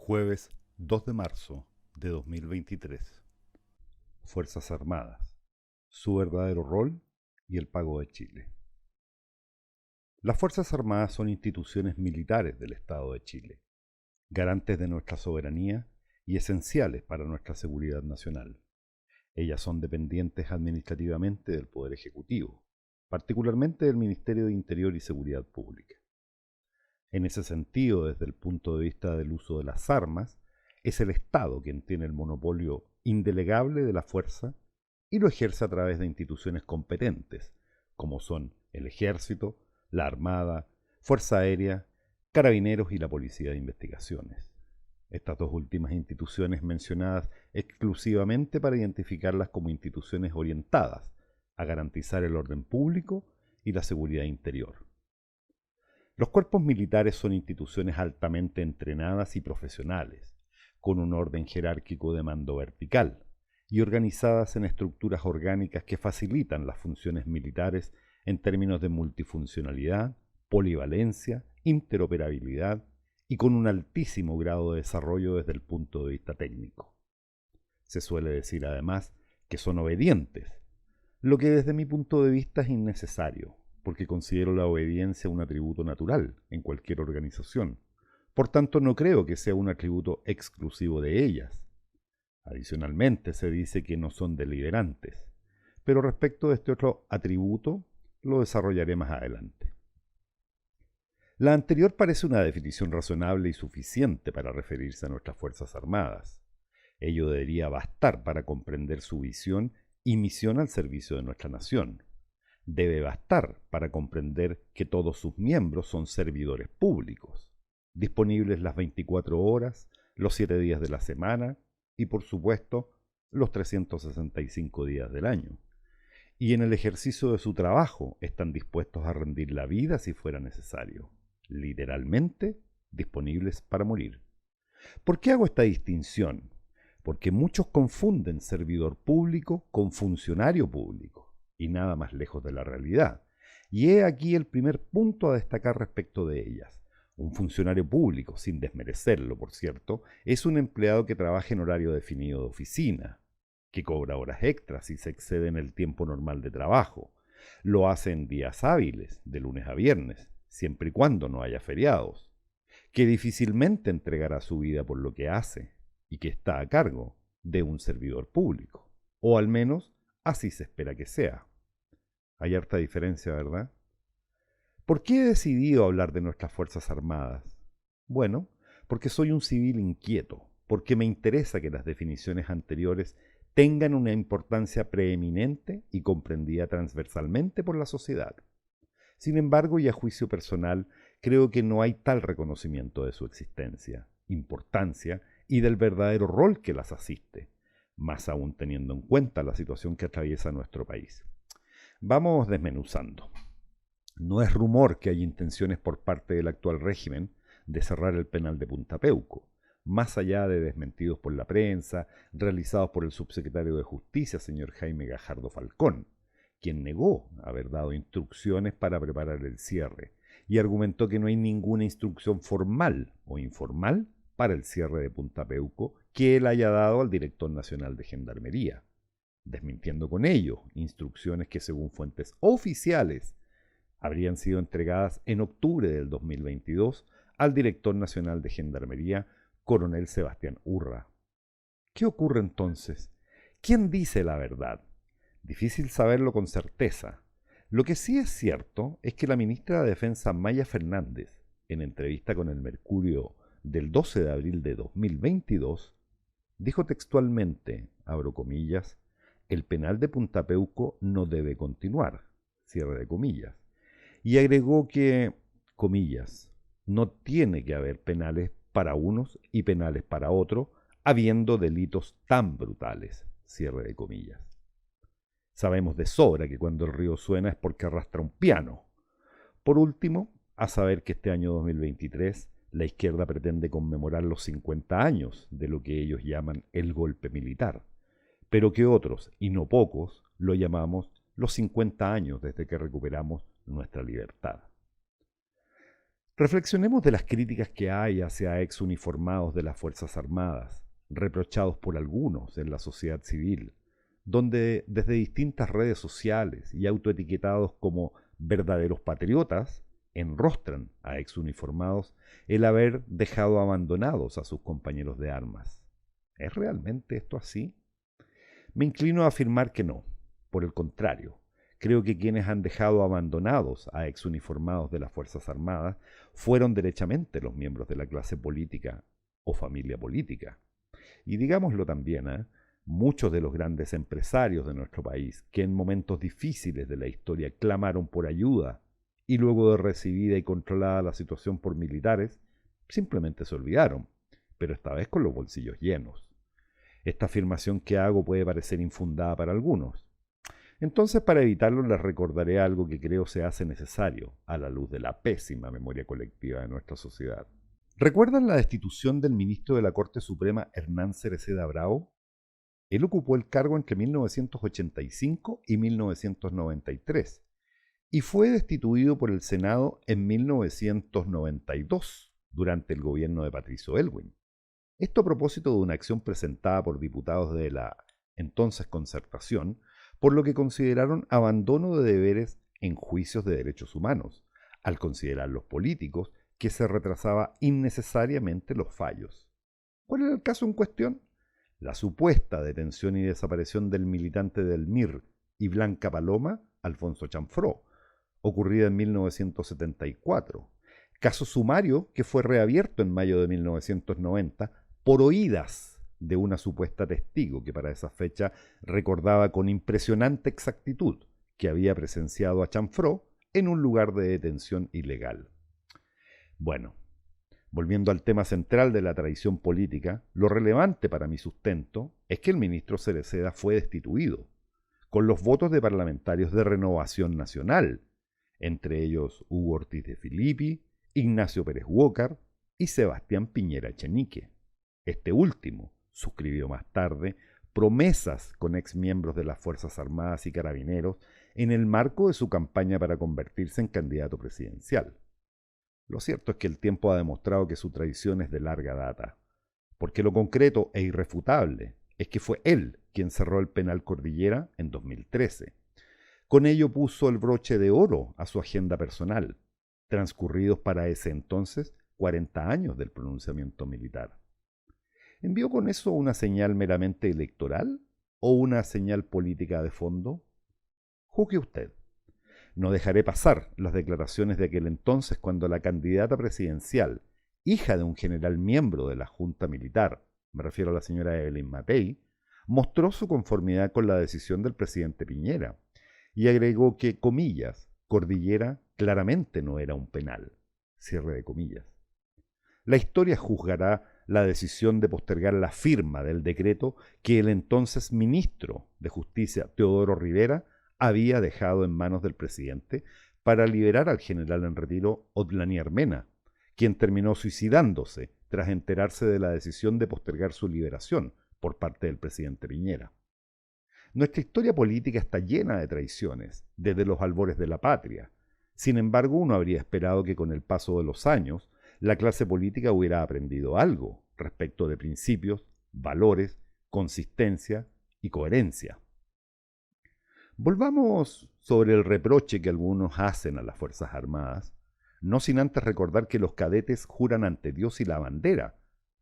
Jueves 2 de marzo de 2023. Fuerzas Armadas. Su verdadero rol y el pago de Chile. Las Fuerzas Armadas son instituciones militares del Estado de Chile, garantes de nuestra soberanía y esenciales para nuestra seguridad nacional. Ellas son dependientes administrativamente del Poder Ejecutivo, particularmente del Ministerio de Interior y Seguridad Pública. En ese sentido, desde el punto de vista del uso de las armas, es el Estado quien tiene el monopolio indelegable de la fuerza y lo ejerce a través de instituciones competentes, como son el Ejército, la Armada, Fuerza Aérea, Carabineros y la Policía de Investigaciones. Estas dos últimas instituciones mencionadas exclusivamente para identificarlas como instituciones orientadas a garantizar el orden público y la seguridad interior. Los cuerpos militares son instituciones altamente entrenadas y profesionales, con un orden jerárquico de mando vertical y organizadas en estructuras orgánicas que facilitan las funciones militares en términos de multifuncionalidad, polivalencia, interoperabilidad y con un altísimo grado de desarrollo desde el punto de vista técnico. Se suele decir además que son obedientes, lo que desde mi punto de vista es innecesario, porque considero la obediencia un atributo natural en cualquier organización. Por tanto, no creo que sea un atributo exclusivo de ellas. Adicionalmente, se dice que no son deliberantes, pero respecto de este otro atributo, lo desarrollaré más adelante. La anterior parece una definición razonable y suficiente para referirse a nuestras Fuerzas Armadas. Ello debería bastar para comprender su visión y misión al servicio de nuestra nación. Debe bastar para comprender que todos sus miembros son servidores públicos, disponibles las 24 horas, los 7 días de la semana y, por supuesto, los 365 días del año. Y en el ejercicio de su trabajo están dispuestos a rendir la vida si fuera necesario, literalmente disponibles para morir. ¿Por qué hago esta distinción? Porque muchos confunden servidor público con funcionario público, y nada más lejos de la realidad. Y he aquí el primer punto a destacar respecto de ellas. Un funcionario público, sin desmerecerlo, por cierto, es un empleado que trabaja en horario definido de oficina, que cobra horas extras si se excede en el tiempo normal de trabajo. Lo hace en días hábiles, de lunes a viernes, siempre y cuando no haya feriados, que difícilmente entregará su vida por lo que hace y que está a cargo de un servidor público, o al menos así se espera que sea. Hay harta diferencia, ¿verdad? ¿Por qué he decidido hablar de nuestras Fuerzas Armadas? Bueno, porque soy un civil inquieto, porque me interesa que las definiciones anteriores tengan una importancia preeminente y comprendida transversalmente por la sociedad. Sin embargo, y a juicio personal, creo que no hay tal reconocimiento de su existencia, importancia y del verdadero rol que las asiste, más aún teniendo en cuenta la situación que atraviesa nuestro país. Vamos desmenuzando. No es rumor que hay intenciones por parte del actual régimen de cerrar el penal de Punta Peuco, más allá de desmentidos por la prensa, realizados por el subsecretario de Justicia, señor Jaime Gajardo Falcón, quien negó haber dado instrucciones para preparar el cierre y argumentó que no hay ninguna instrucción formal o informal para el cierre de Punta Peuco que él haya dado al director nacional de Gendarmería, desmintiendo con ello instrucciones que, según fuentes oficiales, habrían sido entregadas en octubre del 2022 al director nacional de Gendarmería, coronel Sebastián Urra. ¿Qué ocurre entonces? ¿Quién dice la verdad? Difícil saberlo con certeza. Lo que sí es cierto es que la ministra de Defensa Maya Fernández, en entrevista con el Mercurio del 12 de abril de 2022, dijo textualmente, abro comillas, el penal de Punta Peuco no debe continuar, cierre de comillas, y agregó que, comillas, no tiene que haber penales para unos y penales para otros, habiendo delitos tan brutales, cierre de comillas. Sabemos de sobra que cuando el río suena es porque arrastra un piano. Por último, a saber que este año 2023 la izquierda pretende conmemorar los 50 años de lo que ellos llaman el golpe militar, pero que otros, y no pocos, lo llamamos los 50 años desde que recuperamos nuestra libertad. Reflexionemos de las críticas que hay hacia exuniformados de las Fuerzas Armadas, reprochados por algunos en la sociedad civil, donde desde distintas redes sociales y autoetiquetados como verdaderos patriotas, enrostran a exuniformados el haber dejado abandonados a sus compañeros de armas. ¿Es realmente esto así? Me inclino a afirmar que no. Por el contrario, creo que quienes han dejado abandonados a exuniformados de las Fuerzas Armadas fueron derechamente los miembros de la clase política o familia política. Y digámoslo también, muchos de los grandes empresarios de nuestro país, que en momentos difíciles de la historia clamaron por ayuda y luego de recibida y controlada la situación por militares, simplemente se olvidaron, pero esta vez con los bolsillos llenos. Esta afirmación que hago puede parecer infundada para algunos. Entonces, para evitarlo, les recordaré algo que creo se hace necesario a la luz de la pésima memoria colectiva de nuestra sociedad. ¿Recuerdan la destitución del ministro de la Corte Suprema Hernán Cereceda Bravo? Él ocupó el cargo entre 1985 y 1993 y fue destituido por el Senado en 1992 durante el gobierno de Patricio Aylwin. Esto a propósito de una acción presentada por diputados de la entonces Concertación, por lo que consideraron abandono de deberes en juicios de derechos humanos, al considerar los políticos que se retrasaba innecesariamente los fallos. ¿Cuál era el caso en cuestión? La supuesta detención y desaparición del militante del MIR y Blanca Paloma, Alfonso Chanfró, ocurrida en 1974. Caso sumario que fue reabierto en mayo de 1990 por oídas de una supuesta testigo que para esa fecha recordaba con impresionante exactitud que había presenciado a Chanfró en un lugar de detención ilegal. Bueno, volviendo al tema central de la traición política, lo relevante para mi sustento es que el ministro Cereceda fue destituido, con los votos de parlamentarios de Renovación Nacional, entre ellos Hugo Ortiz de Filippi, Ignacio Pérez Huócar y Sebastián Piñera Echenique. Este último suscribió más tarde promesas con exmiembros de las Fuerzas Armadas y Carabineros en el marco de su campaña para convertirse en candidato presidencial. Lo cierto es que el tiempo ha demostrado que su traición es de larga data, porque lo concreto e irrefutable es que fue él quien cerró el penal Cordillera en 2013. Con ello puso el broche de oro a su agenda personal, transcurridos para ese entonces 40 años del pronunciamiento militar. ¿Envió con eso una señal meramente electoral o una señal política de fondo? Juzgue usted. No dejaré pasar las declaraciones de aquel entonces cuando la candidata presidencial, hija de un general miembro de la Junta Militar, me refiero a la señora Evelyn Matei, mostró su conformidad con la decisión del presidente Piñera y agregó que, comillas, Cordillera claramente no era un penal, cierre de comillas. La historia juzgará la decisión de postergar la firma del decreto que el entonces ministro de Justicia, Teodoro Rivera, había dejado en manos del presidente para liberar al general en retiro Otlanier Mena, quien terminó suicidándose tras enterarse de la decisión de postergar su liberación por parte del presidente Piñera. Nuestra historia política está llena de traiciones, desde los albores de la patria. Sin embargo, uno habría esperado que con el paso de los años, la clase política hubiera aprendido algo respecto de principios, valores, consistencia y coherencia. Volvamos sobre el reproche que algunos hacen a las Fuerzas Armadas, no sin antes recordar que los cadetes juran ante Dios y la bandera,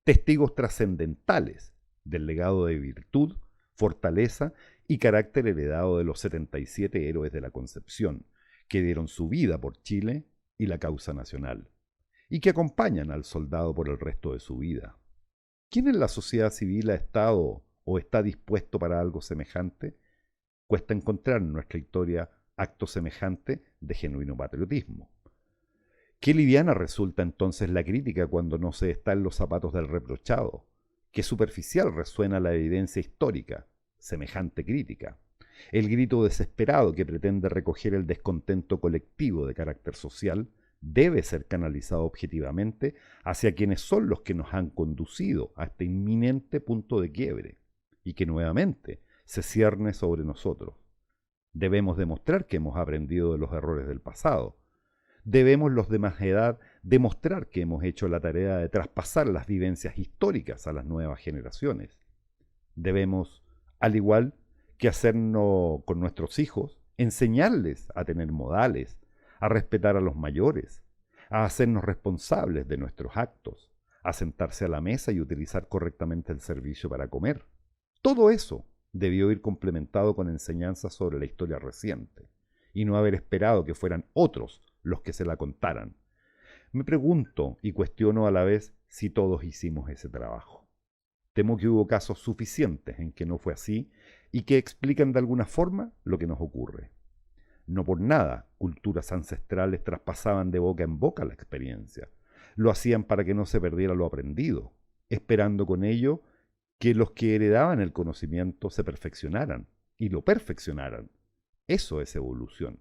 testigos trascendentales del legado de virtud, fortaleza y carácter heredado de los 77 héroes de la Concepción, que dieron su vida por Chile y la causa nacional, y que acompañan al soldado por el resto de su vida. ¿Quién en la sociedad civil ha estado o está dispuesto para algo semejante? Cuesta encontrar en nuestra historia actos semejantes de genuino patriotismo. Qué liviana resulta entonces la crítica cuando no se está en los zapatos del reprochado. Qué superficial resuena la evidencia histórica, semejante crítica. El grito desesperado que pretende recoger el descontento colectivo de carácter social debe ser canalizado objetivamente hacia quienes son los que nos han conducido a este inminente punto de quiebre y que nuevamente se cierne sobre nosotros. Debemos demostrar que hemos aprendido de los errores del pasado. Debemos los de más edad demostrar que hemos hecho la tarea de traspasar las vivencias históricas a las nuevas generaciones. Debemos, al igual que hacernos con nuestros hijos, enseñarles a tener modales, a respetar a los mayores, a hacernos responsables de nuestros actos, a sentarse a la mesa y utilizar correctamente el servicio para comer. Todo eso debió ir complementado con enseñanzas sobre la historia reciente, y no haber esperado que fueran otros los que se la contaran. Me pregunto y cuestiono a la vez si todos hicimos ese trabajo. Temo que hubo casos suficientes en que no fue así y que explican de alguna forma lo que nos ocurre. No por nada, culturas ancestrales traspasaban de boca en boca la experiencia. Lo hacían para que no se perdiera lo aprendido, esperando con ello que los que heredaban el conocimiento se perfeccionaran y lo perfeccionaran. Eso es evolución.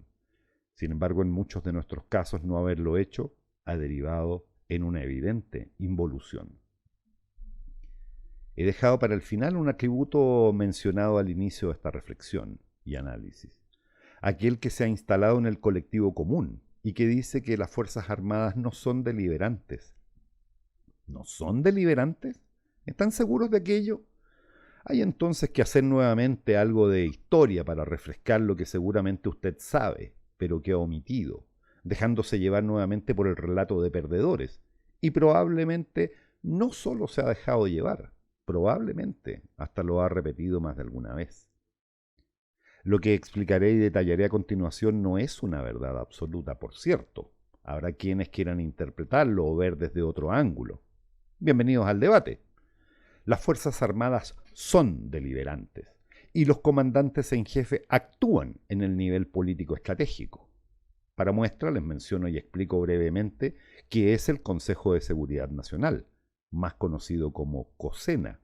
Sin embargo, en muchos de nuestros casos no haberlo hecho ha derivado en una evidente involución. He dejado para el final un atributo mencionado al inicio de esta reflexión y análisis, aquel que se ha instalado en el colectivo común y que dice que las Fuerzas Armadas no son deliberantes. ¿No son deliberantes? ¿Están seguros de aquello? Hay entonces que hacer nuevamente algo de historia para refrescar lo que seguramente usted sabe, pero que ha omitido, dejándose llevar nuevamente por el relato de perdedores. Y probablemente no solo se ha dejado llevar, probablemente hasta lo ha repetido más de alguna vez. Lo que explicaré y detallaré a continuación no es una verdad absoluta, por cierto. Habrá quienes quieran interpretarlo o ver desde otro ángulo. Bienvenidos al debate. Las Fuerzas Armadas son deliberantes y los comandantes en jefe actúan en el nivel político estratégico. Para muestra les menciono y explico brevemente qué es el Consejo de Seguridad Nacional, más conocido como COSENA.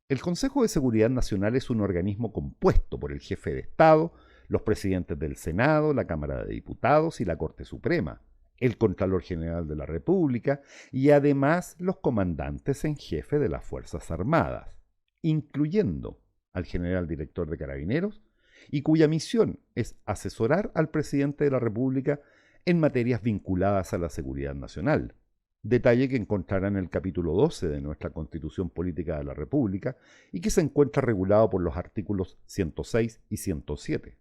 El Consejo de Seguridad Nacional es un organismo compuesto por el jefe de Estado, los presidentes del Senado, la Cámara de Diputados y la Corte Suprema, el Contralor General de la República y además los comandantes en jefe de las Fuerzas Armadas, incluyendo al general director de Carabineros, y cuya misión es asesorar al presidente de la República en materias vinculadas a la seguridad nacional. Detalle que encontrará en el capítulo 12 de nuestra Constitución Política de la República y que se encuentra regulado por los artículos 106 y 107.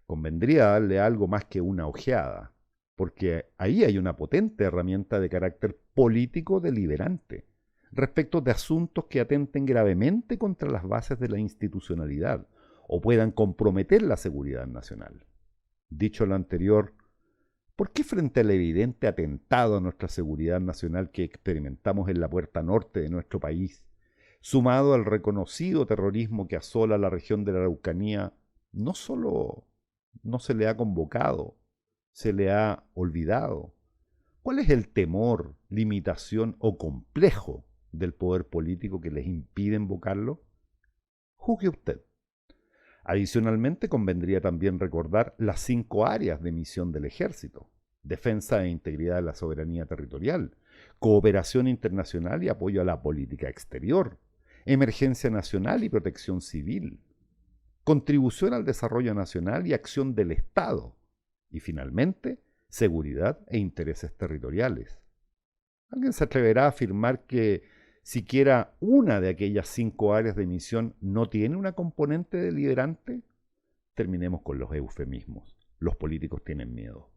Convendría darle algo más que una ojeada, porque ahí hay una potente herramienta de carácter político deliberante respecto de asuntos que atenten gravemente contra las bases de la institucionalidad o puedan comprometer la seguridad nacional. Dicho lo anterior, ¿por qué frente al evidente atentado a nuestra seguridad nacional que experimentamos en la puerta norte de nuestro país, sumado al reconocido terrorismo que asola la región de la Araucanía, no solo no se le ha convocado, se le ha olvidado? ¿Cuál es el temor, limitación o complejo del poder político que les impide invocarlo? Juzgue usted. Adicionalmente, convendría también recordar las 5 áreas de misión del Ejército: defensa e integridad de la soberanía territorial, cooperación internacional y apoyo a la política exterior, emergencia nacional y protección civil, contribución al desarrollo nacional y acción del Estado, y finalmente, seguridad e intereses territoriales. ¿Alguien se atreverá a afirmar que siquiera una de aquellas 5 áreas de misión no tiene una componente deliberante? Terminemos con los eufemismos. Los políticos tienen miedo.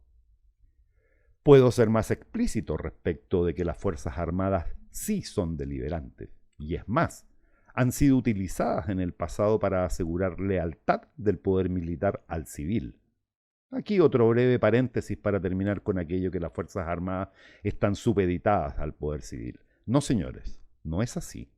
Puedo ser más explícito respecto de que las Fuerzas Armadas sí son deliberantes, y es más, han sido utilizadas en el pasado para asegurar lealtad del poder militar al civil. Aquí otro breve paréntesis para terminar con aquello que las Fuerzas Armadas están supeditadas al poder civil. No, señores, no es así.